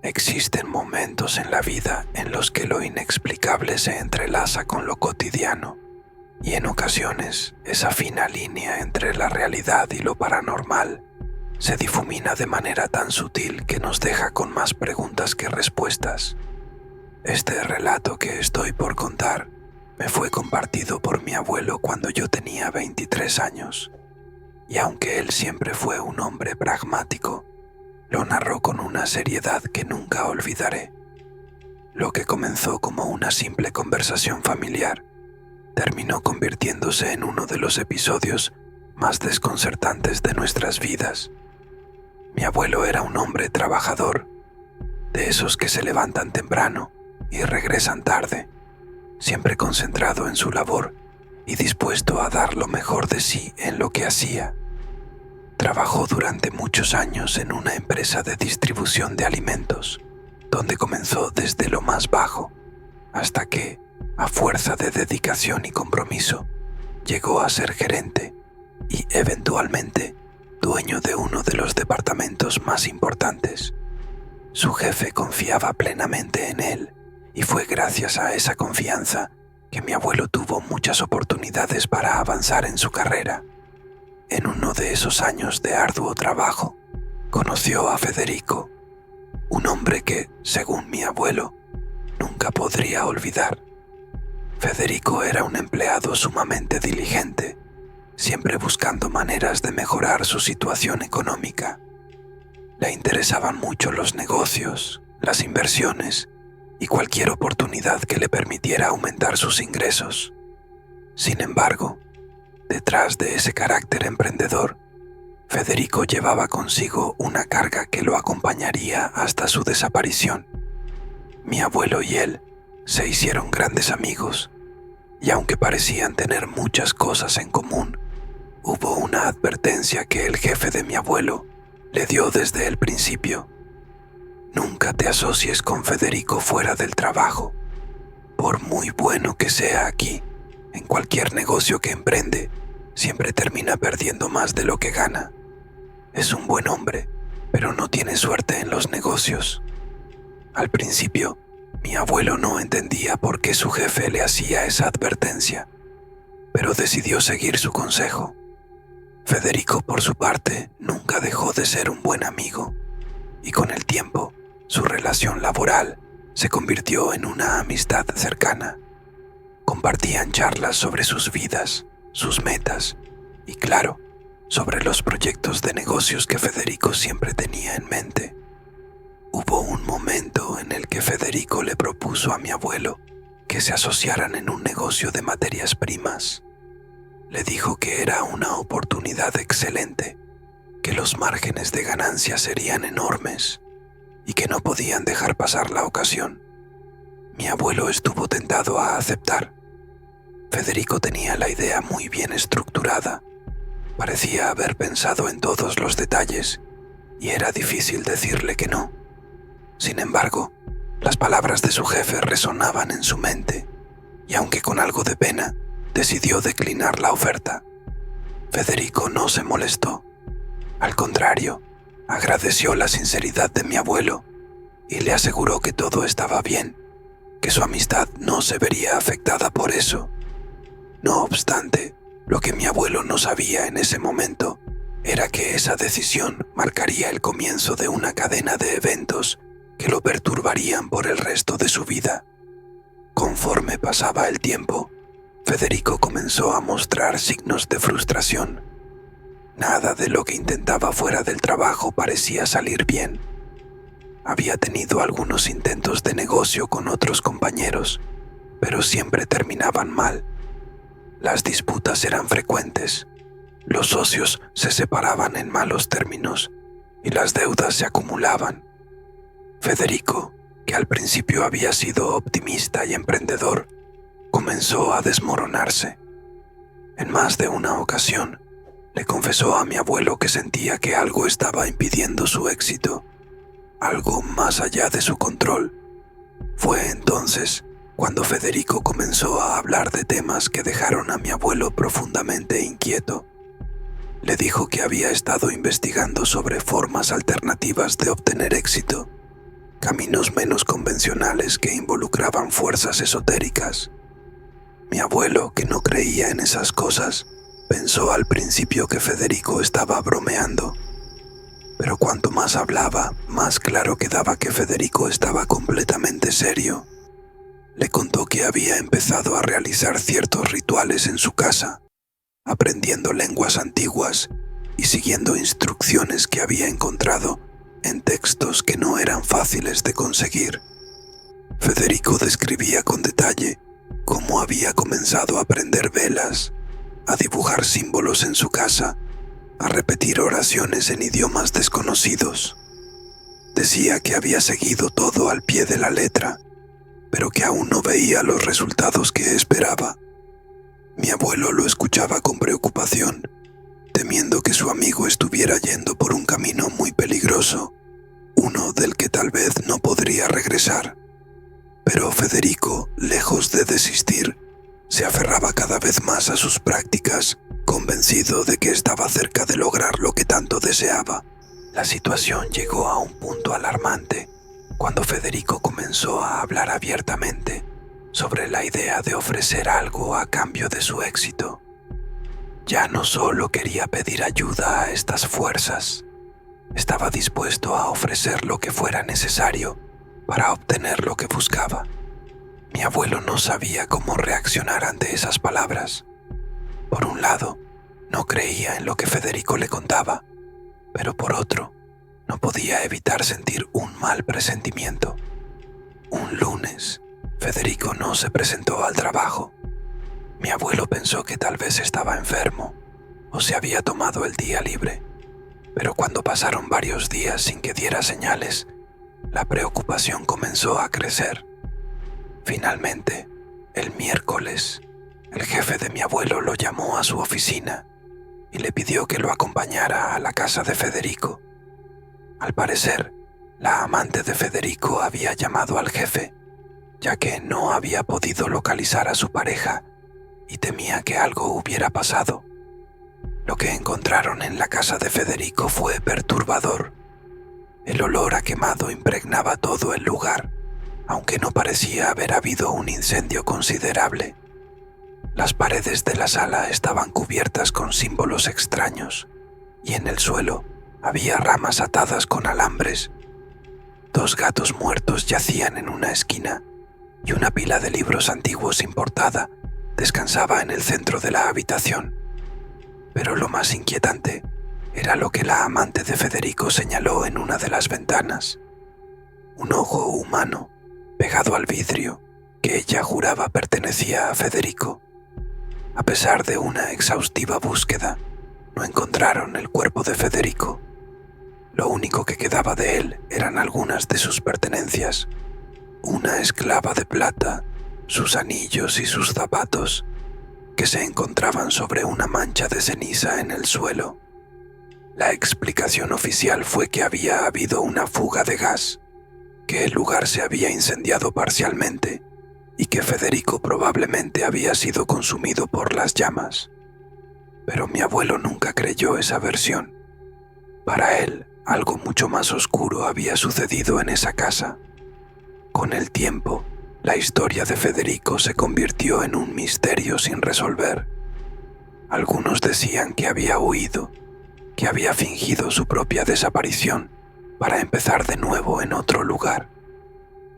Existen momentos en la vida en los que lo inexplicable se entrelaza con lo cotidiano, y en ocasiones esa fina línea entre la realidad y lo paranormal se difumina de manera tan sutil que nos deja con más preguntas que respuestas. Este relato que estoy por contar me fue compartido por mi abuelo cuando yo tenía 23 años, y aunque él siempre fue un hombre pragmático, lo narró con una seriedad que nunca olvidaré. Lo que comenzó como una simple conversación familiar terminó convirtiéndose en uno de los episodios más desconcertantes de nuestras vidas. Mi abuelo era un hombre trabajador, de esos que se levantan temprano y regresan tarde, siempre concentrado en su labor y dispuesto a dar lo mejor de sí en lo que hacía. Trabajó durante muchos años en una empresa de distribución de alimentos, donde comenzó desde lo más bajo, hasta que, a fuerza de dedicación y compromiso, llegó a ser gerente y, eventualmente, dueño de uno de los departamentos más importantes. Su jefe confiaba plenamente en él, y fue gracias a esa confianza que mi abuelo tuvo muchas oportunidades para avanzar en su carrera. En uno de esos años de arduo trabajo, conoció a Federico, un hombre que, según mi abuelo, nunca podría olvidar. Federico era un empleado sumamente diligente, siempre buscando maneras de mejorar su situación económica. Le interesaban mucho los negocios, las inversiones y cualquier oportunidad que le permitiera aumentar sus ingresos. Sin embargo, detrás de ese carácter emprendedor, Federico llevaba consigo una carga que lo acompañaría hasta su desaparición. Mi abuelo y él se hicieron grandes amigos, y aunque parecían tener muchas cosas en común, hubo una advertencia que el jefe de mi abuelo le dio desde el principio. Nunca te asocies con Federico fuera del trabajo. Por muy bueno que sea aquí, en cualquier negocio que emprende, siempre termina perdiendo más de lo que gana. Es un buen hombre, pero no tiene suerte en los negocios. Al principio, mi abuelo no entendía por qué su jefe le hacía esa advertencia, pero decidió seguir su consejo. Federico, por su parte, nunca dejó de ser un buen amigo, y con el tiempo, su relación laboral se convirtió en una amistad cercana. Compartían charlas sobre sus vidas, sus metas y, claro, sobre los proyectos de negocios que Federico siempre tenía en mente. Hubo un momento en el que Federico le propuso a mi abuelo que se asociaran en un negocio de materias primas. Le dijo que era una oportunidad excelente, que los márgenes de ganancia serían enormes y que no podían dejar pasar la ocasión. Mi abuelo estuvo tentado a aceptar. Federico tenía la idea muy bien estructurada, parecía haber pensado en todos los detalles y era difícil decirle que no. Sin embargo, las palabras de su jefe resonaban en su mente y aunque con algo de pena, decidió declinar la oferta. Federico no se molestó. Al contrario, agradeció la sinceridad de mi abuelo y le aseguró que todo estaba bien, que su amistad no se vería afectada por eso. No obstante, lo que mi abuelo no sabía en ese momento era que esa decisión marcaría el comienzo de una cadena de eventos que lo perturbarían por el resto de su vida. Conforme pasaba el tiempo, Federico comenzó a mostrar signos de frustración. Nada de lo que intentaba fuera del trabajo parecía salir bien. Había tenido algunos intentos de negocio con otros compañeros, pero siempre terminaban mal. Las disputas eran frecuentes, los socios se separaban en malos términos y las deudas se acumulaban. Federico, que al principio había sido optimista y emprendedor, comenzó a desmoronarse. En más de una ocasión, le confesó a mi abuelo que sentía que algo estaba impidiendo su éxito, algo más allá de su control. Fue entonces cuando Federico comenzó a hablar de temas que dejaron a mi abuelo profundamente inquieto. Le dijo que había estado investigando sobre formas alternativas de obtener éxito caminos menos convencionales que involucraban fuerzas esotéricas. Mi abuelo, que no creía en esas cosas, pensó al principio que Federico estaba bromeando. Pero cuanto más hablaba, más claro quedaba que Federico estaba completamente serio. Le contó que había empezado a realizar ciertos rituales en su casa, aprendiendo lenguas antiguas y siguiendo instrucciones que había encontrado en textos que no eran fáciles de conseguir. Federico describía con detalle cómo había comenzado a prender velas, a dibujar símbolos en su casa, a repetir oraciones en idiomas desconocidos. Decía que había seguido todo al pie de la letra, pero que aún no veía los resultados que esperaba. Mi abuelo lo escuchaba con preocupación, temiendo que su amigo estuviera yendo por un camino muy peligroso, uno del que tal vez no podría regresar. Pero Federico, lejos de desistir, se aferraba cada vez más a sus prácticas, convencido de que estaba cerca de lograr lo que tanto deseaba. La situación llegó a un punto alarmante cuando Federico comenzó a hablar abiertamente sobre la idea de ofrecer algo a cambio de su éxito. Ya no solo quería pedir ayuda a estas fuerzas, estaba dispuesto a ofrecer lo que fuera necesario para obtener lo que buscaba. Mi abuelo no sabía cómo reaccionar ante esas palabras. Por un lado, no creía en lo que Federico le contaba, pero por otro, no podía evitar sentir un mal presentimiento. Un lunes, Federico no se presentó al trabajo. Mi abuelo pensó que tal vez estaba enfermo o se había tomado el día libre, pero cuando pasaron varios días sin que diera señales, la preocupación comenzó a crecer. Finalmente, el miércoles, el jefe de mi abuelo lo llamó a su oficina y le pidió que lo acompañara a la casa de Federico. Al parecer, la amante de Federico había llamado al jefe, ya que no había podido localizar a su pareja y temía que algo hubiera pasado. Lo que encontraron en la casa de Federico fue perturbador. El olor a quemado impregnaba todo el lugar, aunque no parecía haber habido un incendio considerable. Las paredes de la sala estaban cubiertas con símbolos extraños, y en el suelo había ramas atadas con alambres. 2 gatos muertos yacían en una esquina, y una pila de libros antiguos sin portada descansaba en el centro de la habitación. Pero lo más inquietante era lo que la amante de Federico señaló en una de las ventanas: un ojo humano pegado al vidrio que ella juraba pertenecía a Federico. A pesar de una exhaustiva búsqueda, no encontraron el cuerpo de Federico. Lo único que quedaba de él eran algunas de sus pertenencias: una esclava de plata, sus anillos y sus zapatos, que se encontraban sobre una mancha de ceniza en el suelo. La explicación oficial fue que había habido una fuga de gas, que el lugar se había incendiado parcialmente y que Federico probablemente había sido consumido por las llamas. Pero mi abuelo nunca creyó esa versión. Para él, algo mucho más oscuro había sucedido en esa casa. Con el tiempo, la historia de Federico se convirtió en un misterio sin resolver. Algunos decían que había huido, que había fingido su propia desaparición para empezar de nuevo en otro lugar.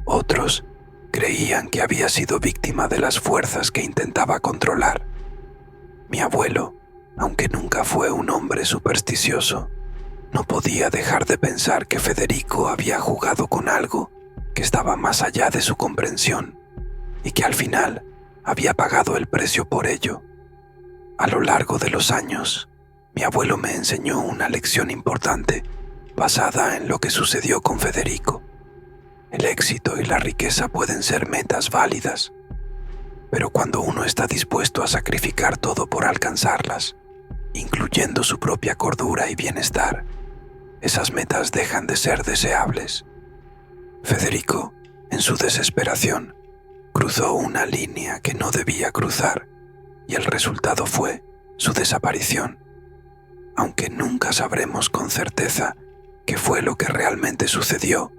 Otros creían que había sido víctima de las fuerzas que intentaba controlar. Mi abuelo, aunque nunca fue un hombre supersticioso, no podía dejar de pensar que Federico había jugado con algo que estaba más allá de su comprensión y que al final había pagado el precio por ello. A lo largo de los años, mi abuelo me enseñó una lección importante basada en lo que sucedió con Federico. El éxito y la riqueza pueden ser metas válidas, pero cuando uno está dispuesto a sacrificar todo por alcanzarlas, incluyendo su propia cordura y bienestar, esas metas dejan de ser deseables. Federico, en su desesperación, cruzó una línea que no debía cruzar y el resultado fue su desaparición. Aunque nunca sabremos con certeza qué fue lo que realmente sucedió,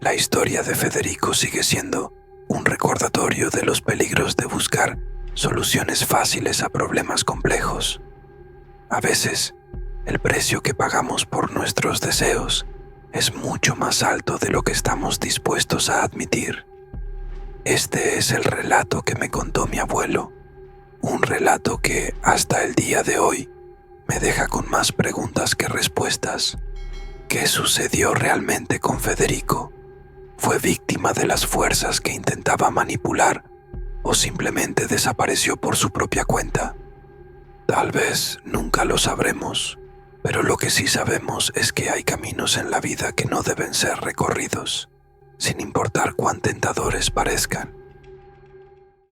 La historia de Federico sigue siendo un recordatorio de los peligros de buscar soluciones fáciles a problemas complejos. A veces, el precio que pagamos por nuestros deseos es mucho más alto de lo que estamos dispuestos a admitir. Este es el relato que me contó mi abuelo, un relato que, hasta el día de hoy, me deja con más preguntas que respuestas. ¿Qué sucedió realmente con Federico? ¿Fue víctima de las fuerzas que intentaba manipular o simplemente desapareció por su propia cuenta? Tal vez nunca lo sabremos, pero lo que sí sabemos es que hay caminos en la vida que no deben ser recorridos, sin importar cuán tentadores parezcan.